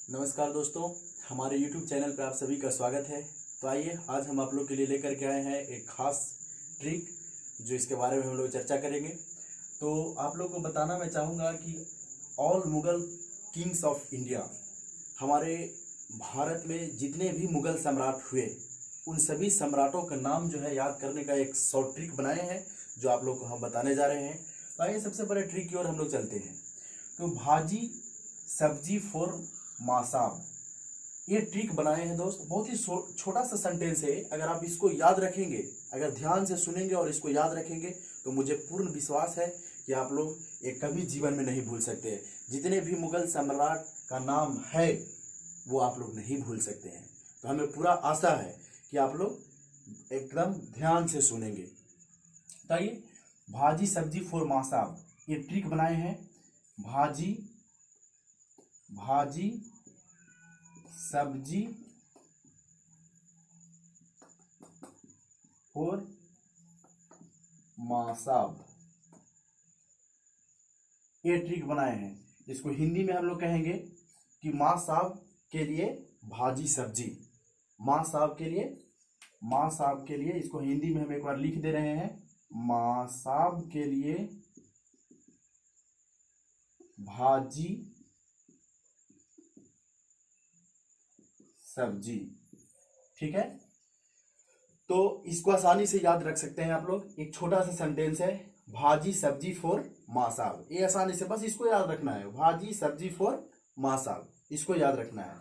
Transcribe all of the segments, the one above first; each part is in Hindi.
नमस्कार दोस्तों, हमारे YouTube चैनल पर आप सभी का स्वागत है। तो आइए आज हम आप लोग के लिए लेकर के आए हैं एक खास ट्रिक जो इसके बारे में हम लोग चर्चा करेंगे। तो आप लोग को बताना मैं चाहूँगा कि all Mughal Kings of India, हमारे भारत में जितने भी मुगल सम्राट हुए उन सभी सम्राटों का नाम जो है याद करने का एक शॉर्ट ट्रिक बनाए हैं जो आप लोग को हम बताने जा रहे हैं। तो आइए सबसे पहले ट्रिक की ओर हम लोग चलते हैं। तो भाजी सब्जी फॉर मासाब, ये ट्रिक बनाए हैं दोस्त। बहुत ही छोटा सा सेंटेंस है। अगर आप इसको याद रखेंगे, अगर ध्यान से सुनेंगे और इसको याद रखेंगे तो मुझे पूर्ण विश्वास है कि आप लोग ये कभी जीवन में नहीं भूल सकते। जितने भी मुगल सम्राट का नाम है वो आप लोग नहीं भूल सकते हैं। तो हमें पूरा आशा है कि आप लोग एकदम ध्यान से सुनेंगे। तो आइए, भाजी सब्जी फॉर मासाब, ये ट्रिक बनाए हैं। भाजी सब्जी और मासाब, ये ट्रिक बनाए हैं। इसको हिंदी में हम लोग कहेंगे कि माँ साहब के लिए भाजी सब्जी, माँ साहब के लिए इसको हिंदी में हम एक बार लिख दे रहे हैं। माँ साहब के लिए भाजी सब्जी, ठीक है। तो इसको आसानी से याद रख सकते हैं आप लोग। एक छोटा सा सेंटेंस है, भाजी सब्जी फॉर माँ साहब। ये आसानी से बस इसको याद रखना है, भाजी सब्जी फॉर माँ साहब, इसको याद रखना है,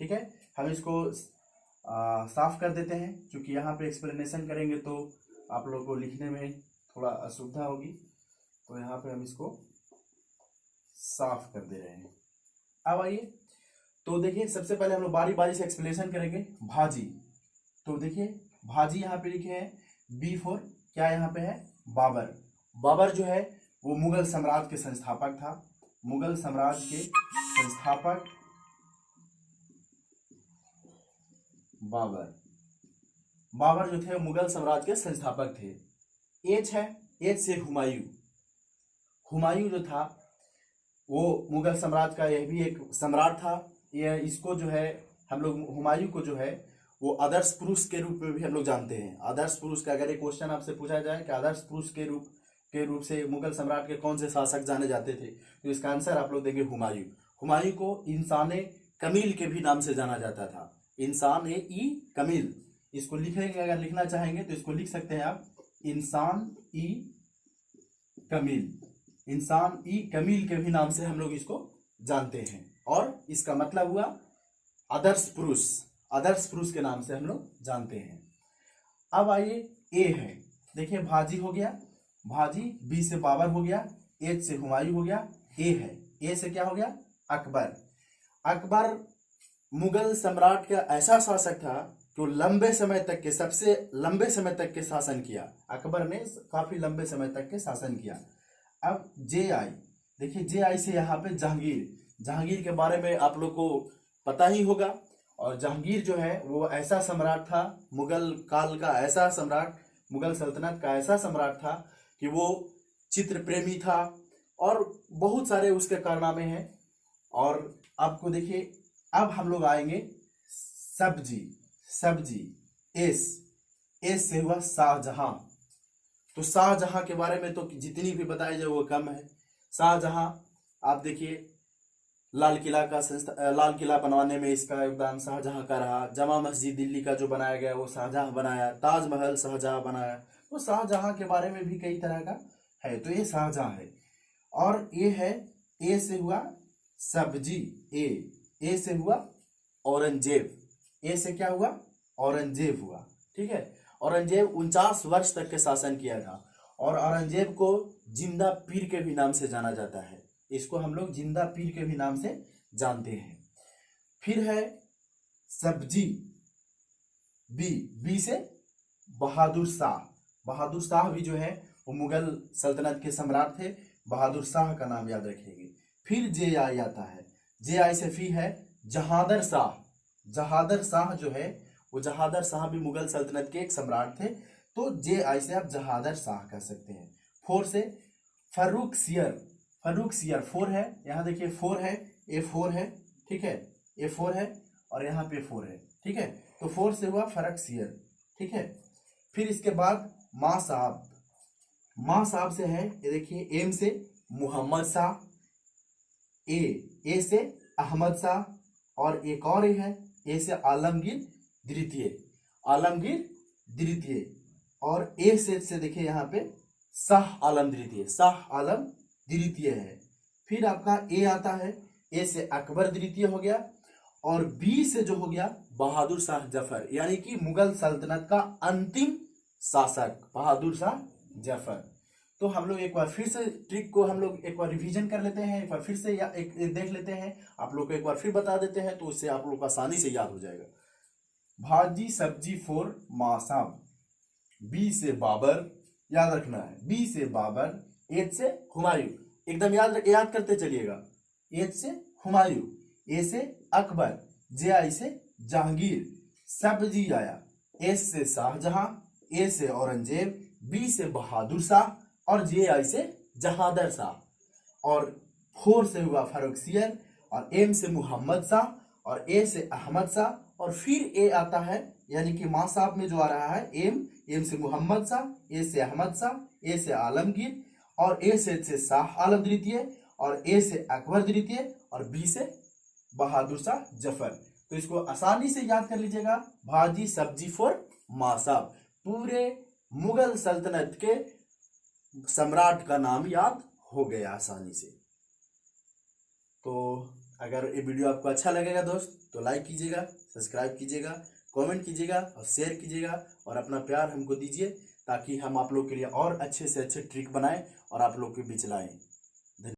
ठीक है। हम इसको साफ कर देते हैं, क्योंकि यहाँ पे एक्सप्लेनेशन करेंगे तो आप लोग को लिखने में थोड़ा असुविधा होगी। तो यहाँ पे हम इसको साफ कर दे रहे हैं। अब आइए, तो देखिए सबसे पहले हम लोग बारी बारी से एक्सप्लेनेशन करेंगे। भाजी, तो देखिए भाजी यहाँ पे लिखे हैं बी फॉर क्या, यहाँ पे है बाबर। बाबर जो है वो मुगल साम्राज्य के संस्थापक था। मुगल साम्राज्य के संस्थापक बाबर जो थे मुगल साम्राज्य के संस्थापक थे। एच है, एच से हुमायूं। हुमायूं जो था वो मुगल साम्राज्य का यह भी एक सम्राट था। यह इसको जो है हम लोग हुमायूं को जो है वो आदर्श पुरुष के रूप में भी हम लोग जानते हैं। आदर्श पुरुष का अगर एक क्वेश्चन आपसे पूछा जाए कि आदर्श पुरुष के रूप से मुगल सम्राट के कौन से शासक जाने जाते थे, तो इसका आंसर आप लोग देंगे हुमायूं। हुमायूं को इंसान कमील के भी नाम से जाना जाता था। इंसान ई कमील, इसको लिखेंगे, अगर लिखना चाहेंगे तो इसको लिख सकते हैं आप, इंसान ई कमील। इंसान ई कमील के भी नाम से हम लोग इसको जानते हैं, और इसका मतलब हुआ आदर्श पुरुष। आदर्श पुरुष के नाम से हम लोग जानते हैं। अब आइए, ए है, देखिए भाजी हो गया, भाजी, बी से बाबर हो गया, एच से हुमायूं हो गया, ए है, ए से क्या हो गया अकबर। अकबर मुगल सम्राट का ऐसा शासक था जो लंबे समय तक के, सबसे लंबे समय तक के शासन किया। अकबर ने काफी लंबे समय तक के शासन किया। अब जे आई, देखिए जे आई से यहाँ पे जहांगीर। जहांगीर के बारे में आप लोग को पता ही होगा। और जहांगीर जो है वो ऐसा सम्राट था, मुगल काल का ऐसा सम्राट, मुगल सल्तनत का ऐसा सम्राट था कि वो चित्र प्रेमी था और बहुत सारे उसके कारनामे हैं। और आपको देखिए, अब हम लोग आएंगे सब्जी। सब्जी, एस से हुआ शाहजहां। तो शाहजहां के बारे में तो जितनी भी बताई जाए वो कम है। शाहजहां, आप देखिए लाल किला बनवाने में इसका योगदान शाहजहां का रहा। जमा मस्जिद दिल्ली का जो बनाया गया वो शाहजहां बनाया। ताजमहल शाहजहां बनाया। तो शाहजहां के बारे में भी कई तरह का है। तो ये शाहजहां है। और ये है, ए से हुआ सब्जी, ए से हुआ औरंगजेब। ए से क्या हुआ औरंगजेब हुआ, ठीक है। औरंगजेब 49 वर्ष तक के शासन किया था। और औरंगजेब को जिंदा पीर के भी नाम से जाना जाता है। इसको हम लोग जिंदा पीर के भी नाम से जानते हैं। फिर है सब्जी, बी से बहादुर शाह। बहादुर शाह भी जो है वो मुगल सल्तनत के सम्राट थे। बहादुर शाह का नाम याद रखेंगे। फिर जे आई आता है, जे आई से फिर है जहादर शाह। जहादर शाह जो है वो, जहादर शाह भी मुगल सल्तनत के एक सम्राट थे। तो जे आई से आप जहादर शाह कह सकते हैं। फोर से फर्रुख सियर। फर्रुख सियर 4 है, यहाँ देखिए 4 है, A4 है, ठीक है, ये 4 है और यहाँ पे 4 है, ठीक है। तो 4 से हुआ फर्रुखसियर, ठीक है। फिर इसके बाद माँ साहब, माँ साहब से है ये देखिए, एम से मोहम्मद शाह, ए से अहमद शाह, और एक और है ए से आलमगीर द्वितीय, आलमगीर द्वितीय, और ए से देखिए यहाँ पे शाह आलम द्वितीय, शाह आलम द्वितीय है। फिर आपका ए आता है, ए से अकबर द्वितीय हो गया, और बी से जो हो गया बहादुर शाह जफर, यानी कि मुगल सल्तनत का अंतिम शासक बहादुर शाह जफर। तो हम लोग एक बार फिर से ट्रिक को हम लोग एक बार रिवीजन कर लेते हैं, एक बार फिर से एक देख लेते हैं, आप लोग को एक बार फिर बता देते हैं, तो उससे आप लोग को आसानी से याद हो जाएगा। भाजी सब्जी 4 माँ साहब, बी से बाबर, याद रखना है, बी से बाबर, एच से हुमायूं, एकदम याद करते चलिएगा, एच से हुमायूं, ए से अकबर, जे आई से जहांगीर, सब्जी आया, एस से शाहजहां, ए से औरंगजेब, बी से बहादुर शाह, और जे आई से जहादर शाह, और 4 से हुआ फर्रुखसियर, और एम से मोहम्मद शाह, और ए से अहमद शाह, और फिर ए आता है, यानी कि माँ साहब में जो आ रहा है एम से मोहम्मद शाह, ए से अहमद शाह, ए से आलमगीर, और ए से शाह आलम द्वितीय, और ए से अकबर द्वितीय, और बी से बहादुर शाह जफर। तो इसको आसानी से याद कर लीजिएगा, भाजी सब्जी 4 माँ साहब, पूरे मुगल सल्तनत के सम्राट का नाम याद हो गया आसानी से। तो अगर ये वीडियो आपको अच्छा लगेगा दोस्त, तो लाइक कीजिएगा, सब्सक्राइब कीजिएगा, कमेंट कीजिएगा और शेयर कीजिएगा, और अपना प्यार हमको दीजिए, ताकि हम आप लोग के लिए और अच्छे से अच्छे ट्रिक बनाएं और आप लोग के बीच लाएं।